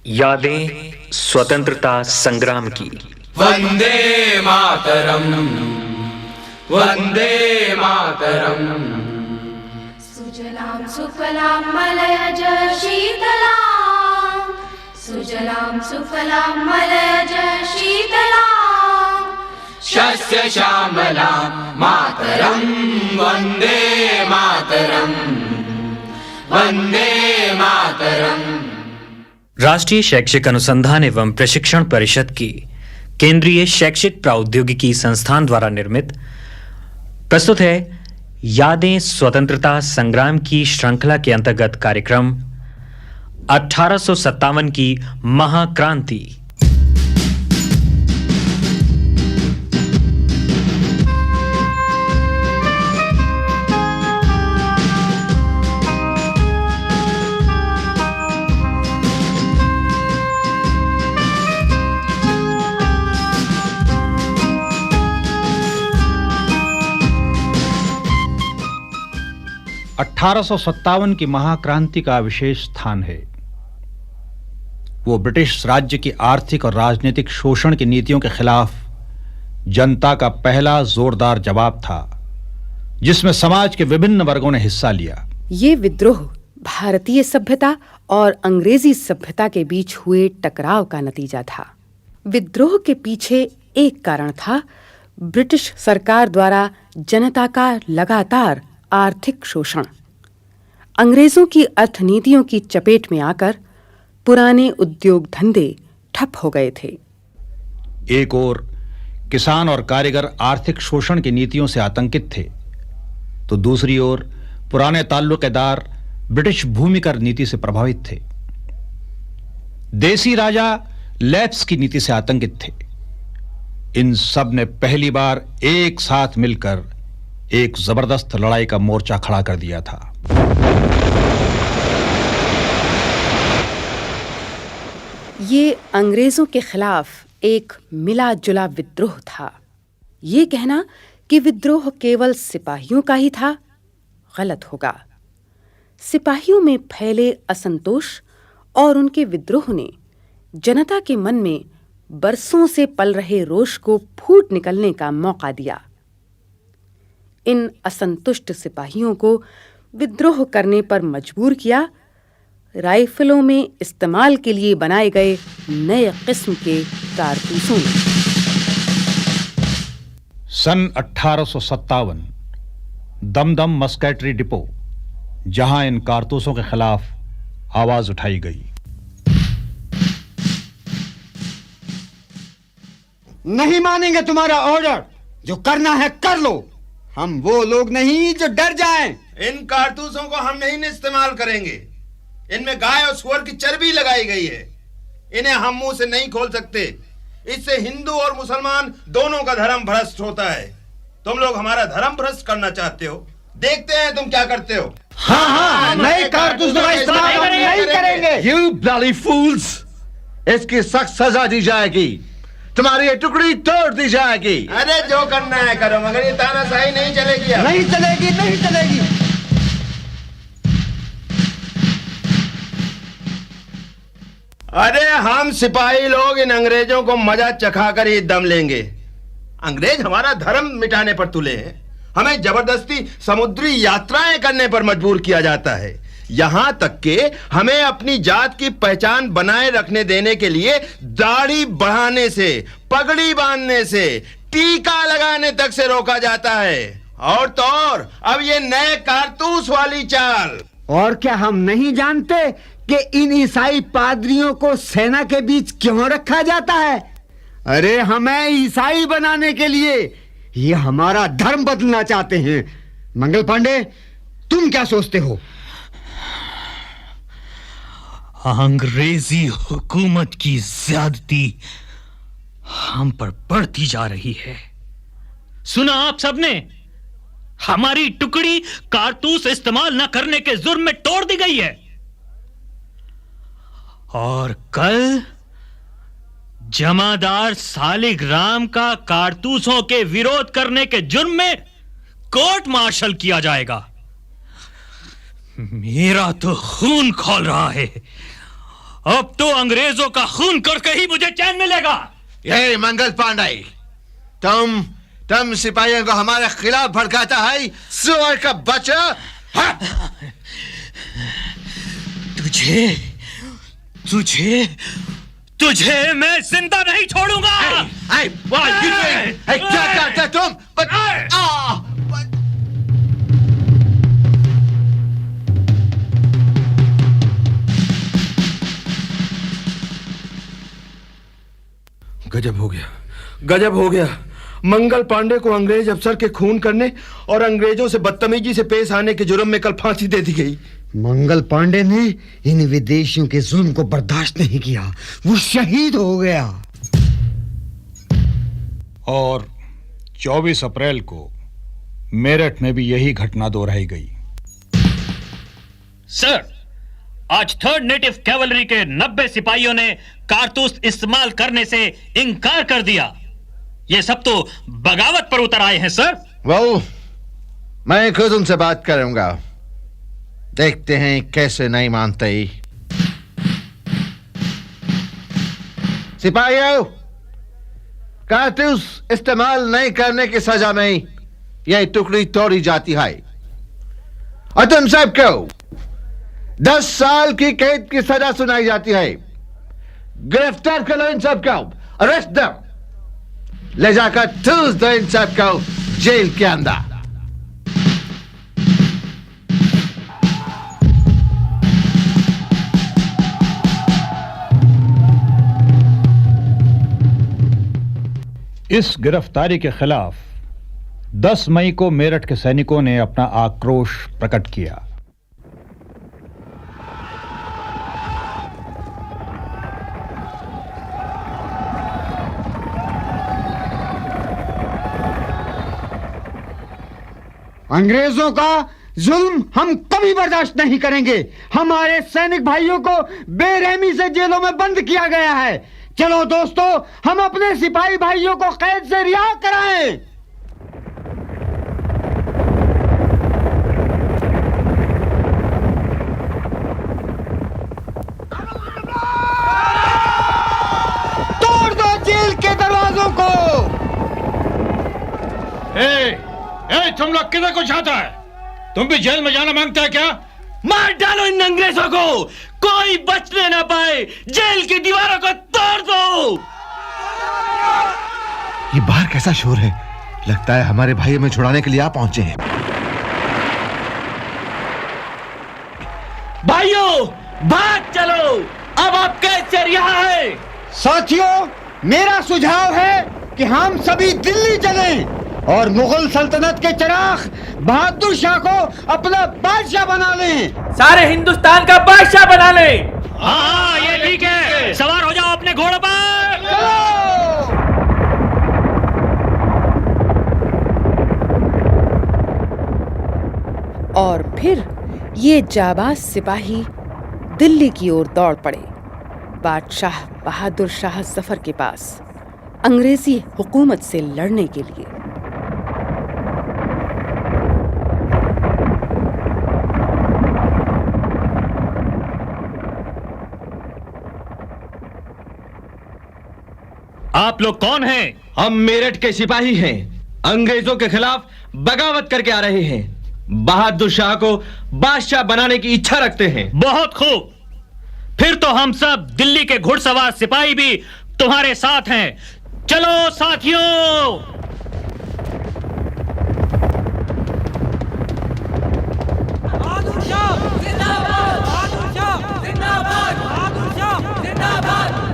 यादें स्वतंत्रता संग्राम की। वंदे मातरम, वंदे मातरम। सुजलां सुफलां मलयज शीतलां, सुजलां सुफलां मलयज शीतलां। शस्य श्यामलां मातरम, वंदे मातरम, वंदे मातरम। राष्ट्रीय शैक्षिक अनुसंधान एवं प्रशिक्षण परिषद की केंद्रीय शैक्षिक प्रौद्योगिकी संस्थान द्वारा निर्मित प्रस्तुत है यादें स्वतंत्रता संग्राम की श्रृंखला के अंतर्गत कार्यक्रम 1857 की महाक्रांति। (1857) की महाक्रांति का विशेष स्थान है। वो ब्रिटिश राज्य की आर्थिक और राजनीतिक शोषण की नीतियों के खिलाफ जनता का पहला जोरदार जवाब था, जिसमें समाज के विभिन्न वर्गों ने हिस्सा लिया। ये विद्रोह भारतीय सभ्यता और अंग्रेजी सभ्यता के बीच हुए टकराव का नतीजा था। विद्रोह के पीछे एक कारण था ब्रिटिश सरकार द्वारा जनता का लगातार आर्थिक शोषण। अंग्रेजों की अर्थनीतियों की चपेट में आकर पुराने उद्योग धंधे ठप हो गए थे। एक ओर किसान और कारीगर आर्थिक शोषण की नीतियों से आतंकित थे, तो दूसरी ओर पुराने ताल्लुकेदार ब्रिटिश भूमिकर नीति से प्रभावित थे। देसी राजा लैप्स की नीति से आतंकित थे। इन सब ने पहली बार एक साथ मिलकर एक जबरदस्त लड़ाई का मोर्चा खड़ा कर दिया था। ये अंग्रेजों के खिलाफ एक मिला जुला विद्रोह था। ये कहना कि विद्रोह केवल सिपाहियों का ही था, गलत होगा। सिपाहियों में फैले असंतोष और उनके विद्रोह ने जनता के मन में बरसों से पल रहे रोष को फूट निकलने का मौका दिया। इन असंतुष्ट सिपाहियों को विद्रोह करने पर मजबूर किया राइफलों में इस्तेमाल के लिए बनाए गए नए किस्म के कारतूसों ने। सन 1857 दमदम मस्केटरी डिपो, जहां इन कारतूसों के खिलाफ आवाज उठाई गई। नहीं मानेंगे तुम्हारा ऑर्डर, जो करना है कर लो। हम वो लोग नहीं जो डर जाएं। इन कारतूसों को हम नहीं इस्तेमाल करेंगे। इनमें गाय और सुअर की चर्बी लगाई गई है। इन्हें हम मुंह से नहीं खोल सकते। इससे हिंदू और मुसलमान दोनों का धर्म भ्रष्ट होता है। तुम लोग हमारा धर्म भ्रष्ट करना चाहते हो, देखते हैं तुम क्या करते हो। हाँ, नए कारतूसों का इस्तेमाल नहीं करेंगे। You bloody fools! इसकी सख्त सजा दी जाएगी। तुम्हारी ये टुकड़ी तोड़ दी जाएगी। अरे जो करना है करो, मगर ये तानाशाही नहीं चलेगी। नहीं चलेगी, नहीं चलेगी। अरे हम सिपाही लोग इन अंग्रेजों को मजा चखाकर ही दम लेंगे। अंग्रेज हमारा धर्म मिटाने पर तुले हैं। हमें जबरदस्ती समुद्री यात्राएं करने पर मजबूर किया जाता है। यहां तक कि हमें अपनी जात की पहचान बनाए रखने देने के लिए दाढ़ी बढ़ाने से, पगड़ी बांधने से, टीका लगाने तक से रोका जाता है। और तो और अब ये नए कारतूस वाली चाल। और क्या हम नहीं जानते कि इन ईसाई पादरियों को सेना के बीच क्यों रखा जाता है? अरे हमें ईसाई बनाने के लिए ये हमारा धर्म बदलना चाहते हैं। मंगल पांडे, तुम क्या सोचते हो? अंग्रेजी हुकूमत की ज्यादती हम पर बढ़ती जा रही है। सुना आप सबने? हमारी टुकड़ी कारतूस इस्तेमाल न करने के जुर्म में तोड़ दी गई है। और कल जमादार सालिग्राम का कारतूसों के विरोध करने के जुर्म में कोर्ट मार्शल किया जाएगा। मेरा तो खून खौल रहा है अब तो अंग्रेजों का खून करके ही मुझे चैन मिलेगा। यही मंगल पांडे, तुम सिपाहियों को हमारे खिलाफ भड़काता है, सुअर का बच्चा। तुझे तुझे तुझे मैं जिंदा नहीं छोड़ूंगा। क्या करते तुम? गजब हो गया, गजब हो गया। मंगल पांडे को अंग्रेज अफसर के खून करने और अंग्रेजों से बदतमीजी से पेश आने के जुर्म में कल फांसी दे दी गई। मंगल पांडे ने इन विदेशियों के जुल्म को बर्दाश्त नहीं किया, वो शहीद हो गया। और 24 अप्रैल को मेरठ में भी यही घटना दोहराई गई। सर, आज 3rd नेटिव कैवलरी के 90 सिपाहियों ने कारतूस इस्तेमाल करने से इनकार कर दिया। ये सब तो बगावत पर उतर आए हैं सर। वो मैं खुद उनसे बात करूंगा, देखते हैं कैसे नहीं मानते। सिपाहियों, कारतूस इस्तेमाल नहीं करने की सजा में यह टुकड़ी तोड़ी जाती है और तुम सबको 10 साल की कैद की सजा सुनाई जाती है। गिरफ्तार करो इन सबको, अरेस्ट दो, ले जाकर ठूस दो इन सबको जेल के अंदर। इस गिरफ्तारी के खिलाफ 10 मई को मेरठ के सैनिकों ने अपना आक्रोश प्रकट किया। अंग्रेजों का जुल्म हम कभी बर्दाश्त नहीं करेंगे। हमारे सैनिक भाइयों को बेरहमी से जेलों में बंद किया गया है। चलो दोस्तों, हम अपने सिपाही भाइयों को कैद से रिहा कराएं। तोड़ दो जेल के दरवाजों को। तुम लोग किधर को चाहता है? तुम भी जेल में जाना मांगता है क्या? मार डालो इन अंग्रेजों को, कोई बचने ना पाए। जेल की दीवारों को तोड़ दो। ये बाहर कैसा शोर है? लगता है हमारे भाई हमें छुड़ाने के लिए आ पहुंचे हैं। भाइयों, भाग चलो, अब आप कैसे रिहा है? साथियों, मेरा सुझाव है कि हम सभी दिल्ली चलें और मुगल सल्तनत के चिराग बहादुर शाह को अपना बादशाह बना लें। सारे हिंदुस्तान का बादशाह बना लें। हाँ, ये ठीक है। सवार हो जाओ अपने घोड़े पर। चलो। और फिर ये जाबाज सिपाही दिल्ली की ओर दौड़ पड़े, बादशाह बहादुर शाह जफर के पास, अंग्रेजी हुकूमत से लड़ने के लिए। आप लोग कौन हैं? हम मेरठ के सिपाही हैं, अंग्रेजों के खिलाफ बगावत करके आ रहे हैं। बहादुर शाह को बादशाह बनाने की इच्छा रखते हैं। बहुत खूब, फिर तो हम सब दिल्ली के घुड़सवार सिपाही भी तुम्हारे साथ हैं। चलो साथियों। बहादुर शाह जिंदाबाद, बहादुर शाह जिंदाबाद, बहादुर शाह जिंदाबाद।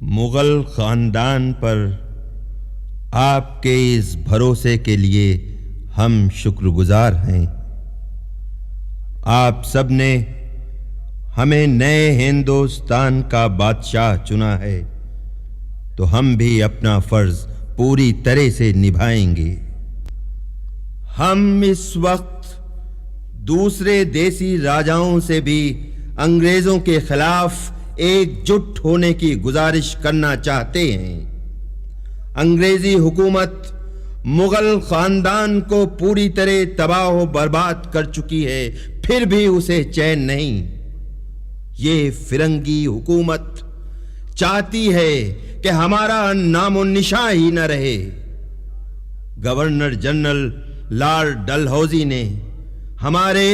मुगल खानदान पर आपके इस भरोसे के लिए हम शुक्रगुजार हैं। आप सब ने हमें नए हिंदुस्तान का बादशाह चुना है, तो हम भी अपना फर्ज पूरी तरह से निभाएंगे। हम इस वक्त दूसरे देसी राजाओं से भी अंग्रेजों के खिलाफ एकजुट होने की गुजारिश करना चाहते हैं। अंग्रेजी हुकूमत मुगल खानदान को पूरी तरह तबाह बर्बाद कर चुकी है, फिर भी उसे चैन नहीं। ये फिरंगी हुकूमत चाहती है कि हमारा नामो निशान ही न रहे। गवर्नर जनरल लॉर्ड डलहौजी ने हमारे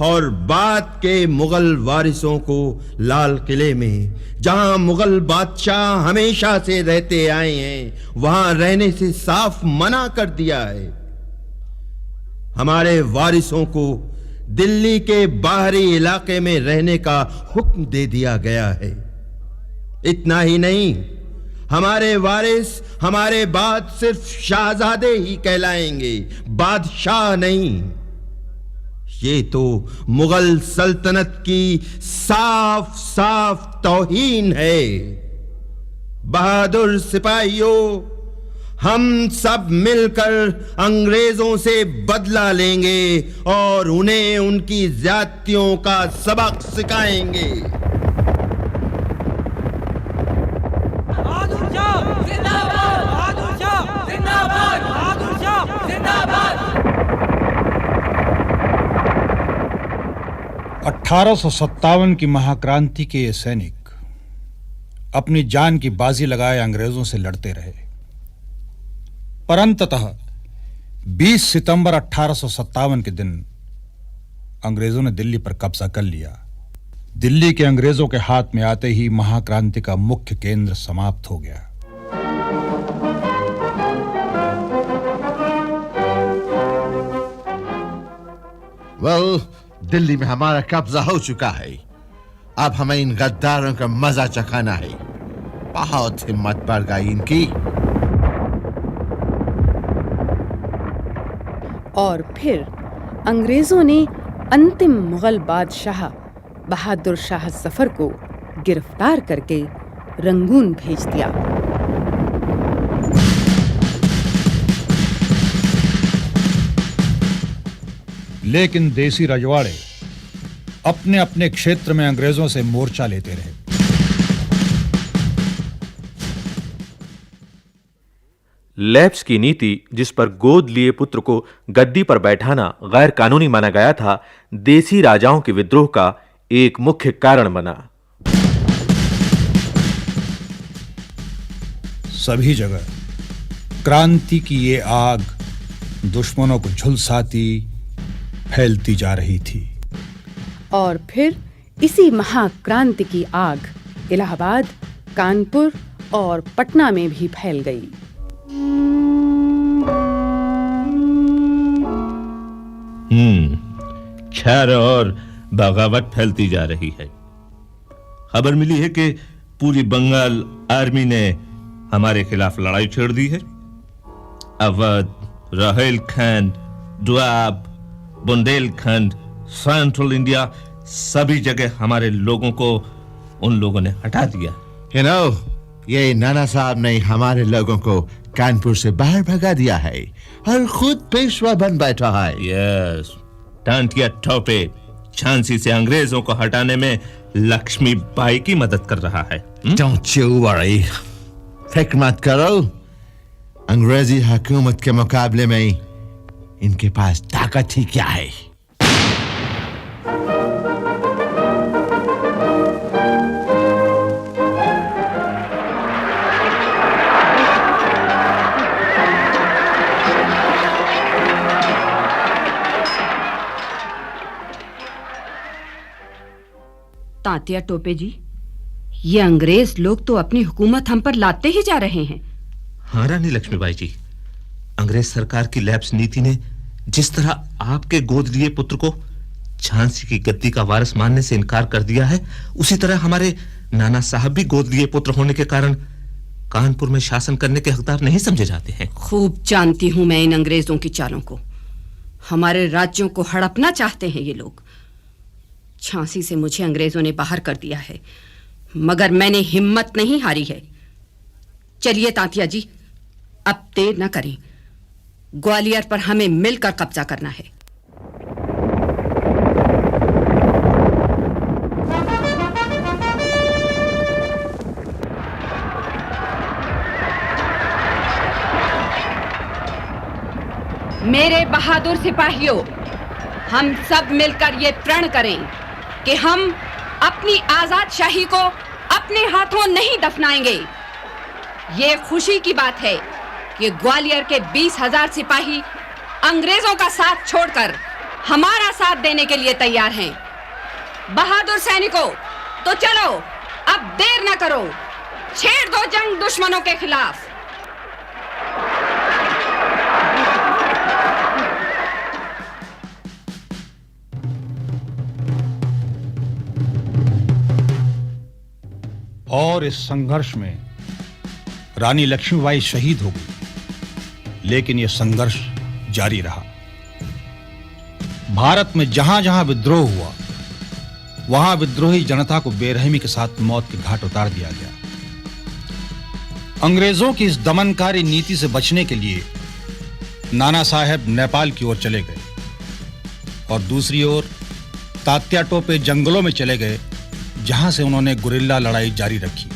और बाद के मुगल वारिसों को लाल किले में, जहां मुगल बादशाह हमेशा से रहते आए हैं, वहां रहने से साफ मना कर दिया है। हमारे वारिसों को दिल्ली के बाहरी इलाके में रहने का हुक्म दे दिया गया है। इतना ही नहीं, हमारे वारिस हमारे बाद सिर्फ शाहजादे ही कहलाएंगे, बादशाह नहीं। ये तो मुगल सल्तनत की साफ साफ तौहीन है। बहादुर सिपाहियों, हम सब मिलकर अंग्रेजों से बदला लेंगे और उन्हें उनकी ज्यादतियों का सबक सिखाएंगे। बहादुर शाह जिंदाबाद, बहादुर शाह जिंदाबाद, बहादुर शाह जिंदाबाद। 1857 की महाक्रांति के ये सैनिक अपनी जान की बाजी लगाए अंग्रेजों से लड़ते रहे, पर अंततः 20 सितंबर 1857 के दिन अंग्रेजों ने दिल्ली पर कब्जा कर लिया। दिल्ली के अंग्रेजों के हाथ में आते ही महाक्रांति का मुख्य केंद्र समाप्त हो गया। वेल, दिल्ली में हमारा कब्जा हो चुका है। अब हमें इन गद्दारों का मजा चखाना है। बहुत हिम्मत बढ़ गई इनकी। और फिर अंग्रेजों ने अंतिम मुगल बादशाह बहादुर शाह जफर को गिरफ्तार करके रंगून भेज दिया। लेकिन देसी रजवाड़े अपने अपने क्षेत्र में अंग्रेजों से मोर्चा लेते रहे। लेप्स की नीति, जिस पर गोद लिए पुत्र को गद्दी पर बैठाना गैर कानूनी माना गया था, देसी राजाओं के विद्रोह का एक मुख्य कारण बना। सभी जगह क्रांति की ये आग दुश्मनों को झुलसाती फैलती जा रही थी। और फिर इसी महाक्रांति की आग इलाहाबाद, कानपुर और पटना में भी फैल गई। खैर और बगावत फैलती जा रही है। खबर मिली है कि पूरी बंगाल आर्मी ने हमारे खिलाफ लड़ाई छेड़ दी है। अवध, रोहिलखंड, दोआब, बुंदेलखंड, सेंट्रल इंडिया, सभी जगह हमारे लोगों को उन लोगों ने हटा दिया। You know, ये नाना साहब ने हमारे लोगों को कानपुर से बाहर भगा दिया है और खुद पेशवा बन बैठा है। यस, टांटिया टोपे झांसी से अंग्रेजों को हटाने में लक्ष्मी बाई की मदद कर रहा है। Don't you worry, फिक्र मत करो। अंग्रेजी हुकूमत के मुकाबले में इनके पास ताकत ही क्या है। तात्या टोपे जी, ये अंग्रेज लोग तो अपनी हुकूमत हम पर लाते ही जा रहे हैं। हाँ रानी लक्ष्मीबाई जी, अंग्रेज सरकार की लैप्स नीति ने जिस तरह आपके गोद लिए पुत्र को झांसी की गद्दी का वारिस मानने से इनकार कर दिया है, उसी तरह हमारे नाना साहब भी गोद लिए पुत्र होने के कारण कानपुर में शासन करने के हकदार नहीं समझे जाते हैं। खूब जानती हूं मैं इन अंग्रेजों की चालों को। हमारे राज्यों को हड़पना चाहते हैं ये लोग। झांसी से मुझे अंग्रेजों ने बाहर कर दिया है, मगर मैंने हिम्मत नहीं हारी है। चलिए तांतिया जी, अब देर न करें। ग्वालियर पर हमें मिलकर कब्जा करना है। मेरे बहादुर सिपाहियों, हम सब मिलकर ये प्रण करें कि हम अपनी आजाद शाही को अपने हाथों नहीं दफनाएंगे। ये खुशी की बात है कि ग्वालियर के 20,000 सिपाही अंग्रेजों का साथ छोड़कर हमारा साथ देने के लिए तैयार हैं। बहादुर सैनिकों, तो चलो अब देर न करो, छेड़ दो जंग दुश्मनों के खिलाफ। और इस संघर्ष में रानी लक्ष्मीबाई शहीद हो गई, लेकिन यह संघर्ष जारी रहा। भारत में जहां-जहां विद्रोह हुआ, वहां विद्रोही जनता को बेरहमी के साथ मौत के घाट उतार दिया गया। अंग्रेजों की इस दमनकारी नीति से बचने के लिए नाना साहेब नेपाल की ओर चले गए और दूसरी ओर तात्या टोपे जंगलों में चले गए, जहां से उन्होंने गुरिल्ला लड़ाई जारी रखी।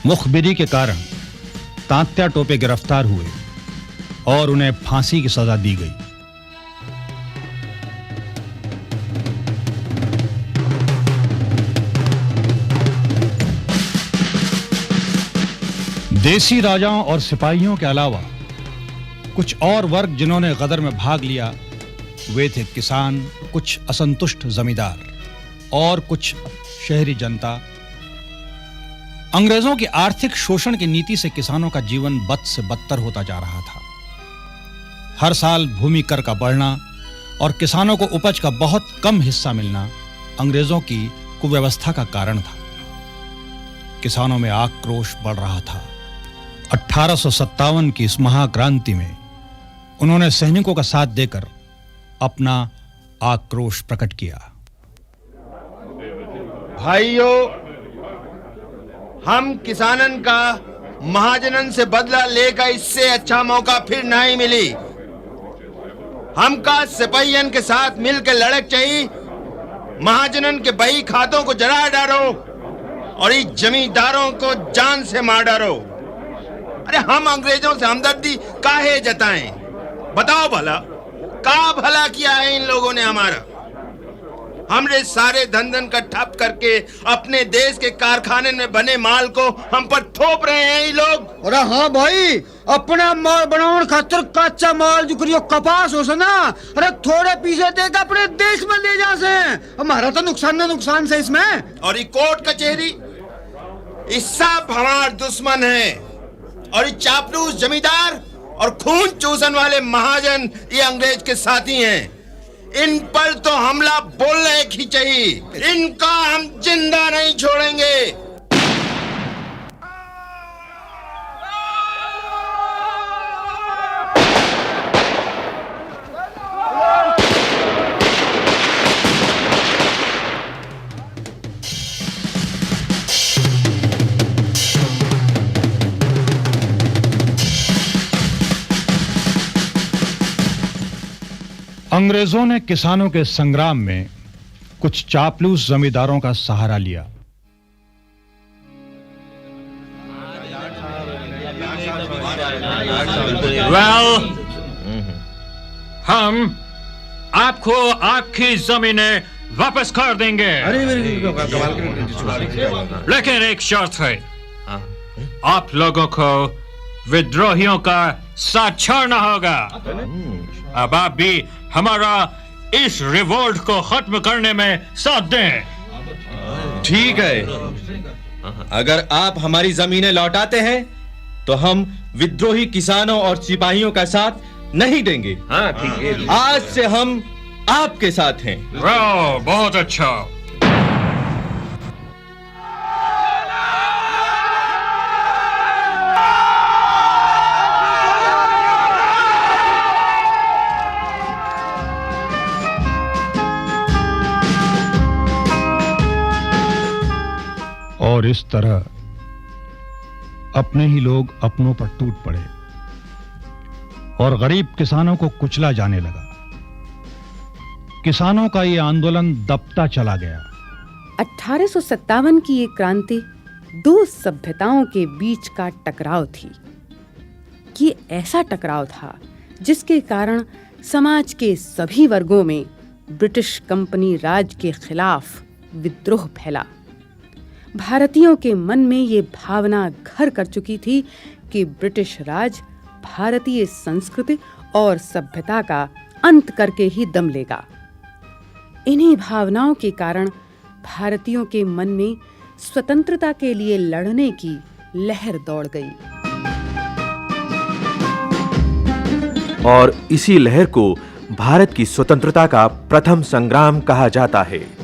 मुखबिरी के कारण तात्या टोपे गिरफ्तार हुए और उन्हें फांसी की सजा दी गई। देसी राजाओं और सिपाहियों के अलावा कुछ और वर्ग जिन्होंने गदर में भाग लिया, वे थे किसान, कुछ असंतुष्ट जमींदार और कुछ शहरी जनता। अंग्रेजों की आर्थिक शोषण की नीति से किसानों का जीवन बद से बदतर होता जा रहा था। हर साल भूमि कर का बढ़ना और किसानों को उपज का बहुत कम हिस्सा मिलना अंग्रेजों की कुव्यवस्था का कारण था। किसानों में आक्रोश बढ़ रहा था। 1857 की इस महाक्रांति में उन्होंने सैनिकों का साथ देकर अपना आक्रोश प्रकट किया। भाइयों, हम किसानन का महाजनन से बदला लेकर इससे अच्छा मौका फिर नहीं मिली। हमका सिपाहियन के साथ मिलकर लड़क चाहिए। महाजनन के बही खातों को जला डालो और इस जमींदारों को जान से मार डालो। अरे हम अंग्रेजों से हमदर्दी काहे जताएं? बताओ भला, का भला किया है इन लोगों ने हमारा? हमरे सारे धंधन का ठप करके अपने देश के कारखाने में बने माल को हम पर थोप रहे हैं ये लोग। अरे हाँ भाई, अपना माल बनाने खातिर कच्चा माल जुकरियो कपास हो ना, अरे थोड़े पीछे देकर अपने देश में ले जा से। हमारा तो नुकसान से इसमें। और ये कोर्ट कचहरी, ये सब हमारे दुश्मन है। और ये चापलूस जमींदार और खून चूसन वाले महाजन ये अंग्रेज के साथी हैं। इन पर तो हमला बोलना एक ही चाहिए। इनका हम जिंदा नहीं छोड़ेंगे। अंग्रेजों ने किसानों के संग्राम में कुछ चापलूस जमींदारों का सहारा लिया। हम आपको आपकी जमीनें वापस कर देंगे, लेकिन एक शर्त है, आप लोगों को विद्रोहियों का साथ छोड़ना होगा। अब आप भी हमारा इस रिवोल्ट को खत्म करने में साथ दें। ठीक है, अगर आप हमारी जमीनें लौटाते हैं तो हम विद्रोही किसानों और सिपाहियों का साथ नहीं देंगे। हाँ, ठीक है। आज से हम आपके साथ हैं। वाह, बहुत अच्छा। और इस तरह अपने ही लोग अपनों पर टूट पड़े और गरीब किसानों को कुचला जाने लगा। किसानों का यह आंदोलन दबता चला गया। 1857 की ये क्रांति दो सभ्यताओं के बीच का टकराव थी। ये ऐसा टकराव था जिसके कारण समाज के सभी वर्गों में ब्रिटिश कंपनी राज के खिलाफ विद्रोह फैला। भारतीयों के मन में ये भावना घर कर चुकी थी कि ब्रिटिश राज भारतीय संस्कृति और सभ्यता का अंत करके ही दम लेगा। इन्हीं भावनाओं के कारण भारतीयों के मन में स्वतंत्रता के लिए लड़ने की लहर दौड़ गई। और इसी लहर को भारत की स्वतंत्रता का प्रथम संग्राम कहा जाता है।